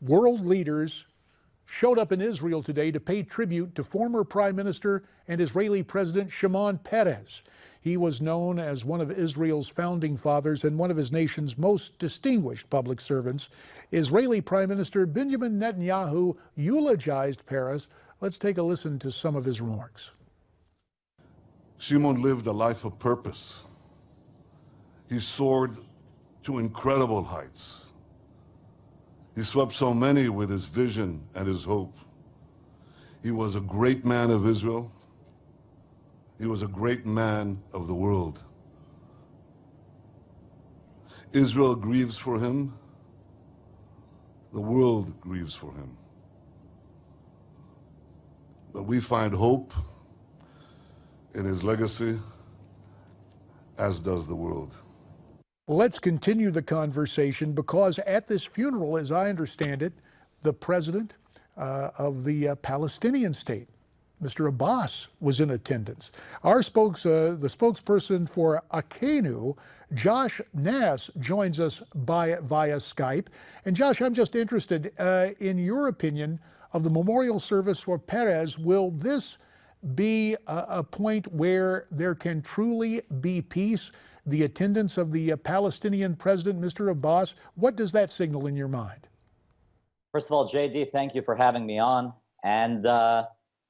World leaders showed up in Israel today to pay tribute to former Prime Minister and Israeli President Shimon Peres. He was known as one of Israel's founding fathers and one of his nation's most distinguished public servants. Israeli Prime Minister Benjamin Netanyahu eulogized Peres. Let's take a listen to some of his remarks. Shimon lived a life of purpose. He soared to incredible heights. He swept so many with his vision and his hope. He was a great man of Israel. He was a great man of the world. Israel grieves for him. The world grieves for him. But we find hope in his legacy, as does the world. Let's continue the conversation, because at this funeral, as I understand it, the president of the Palestinian state, Mr. Abbas, was in attendance. The spokesperson for Acheinu, Josh Nass, joins us via Skype. And Josh, I'm just interested in your opinion of the memorial service for Peres. Will this be a point where there can truly be peace? The attendance of the Palestinian president, Mr. Abbas, what does that signal in your mind? First of all, JD, thank you for having me on. And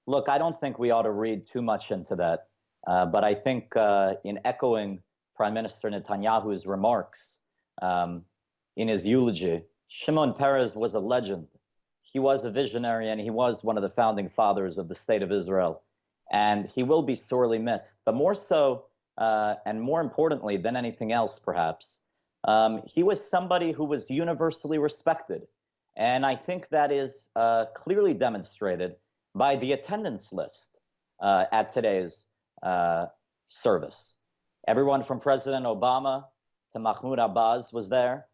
look, I don't think we ought to read too much into that. But I think in echoing Prime Minister Netanyahu's remarks in his eulogy, Shimon Peres was a legend. He was a visionary, and he was one of the founding fathers of the state of Israel. And he will be sorely missed. But more so, and more importantly than anything else, perhaps, he was somebody who was universally respected. And I think that is clearly demonstrated by the attendance list at today's service. Everyone from President Obama to Mahmoud Abbas was there.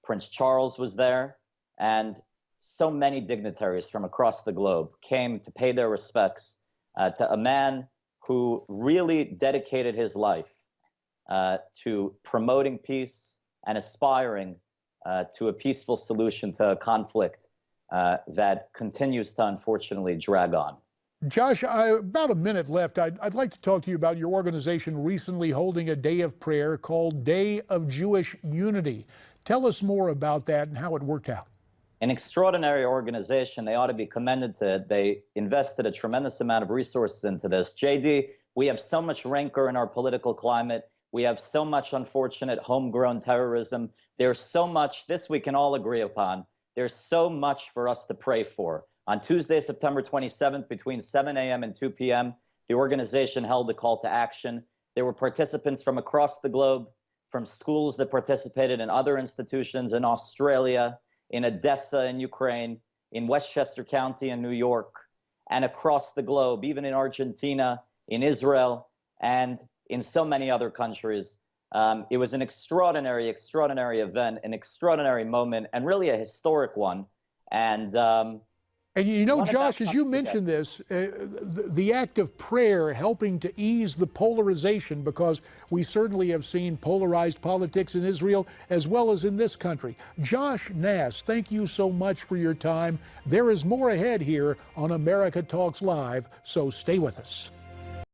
Prince Charles was there. And so many dignitaries from across the globe came to pay their respects to a man who really dedicated his life to promoting peace and aspiring to a peaceful solution to a conflict that continues to unfortunately drag on. Josh, about a minute left. I'd like to talk to you about your organization recently holding a day of prayer called Day of Jewish Unity. Tell us more about that and how it worked out. An extraordinary organization. They ought to be commended to it. They invested a tremendous amount of resources into this. JD, we have so much rancor in our political climate. We have so much unfortunate homegrown terrorism. There's so much, this we can all agree upon, there's so much for us to pray for. On Tuesday, September 27th, between 7 a.m. and 2 p.m., the organization held a call to action. There were participants from across the globe, from schools that participated in other institutions in Australia, in Odessa in Ukraine, in Westchester County in New York, and across the globe, even in Argentina, in Israel, and in so many other countries. It was an extraordinary, extraordinary event, an extraordinary moment, and really a historic one. And you know, Josh, as you mentioned this, the act of prayer helping to ease the polarization, because we certainly have seen polarized politics in Israel as well as in this country. Josh Nass, thank you so much for your time. There is more ahead here on America Talks Live, so stay with us.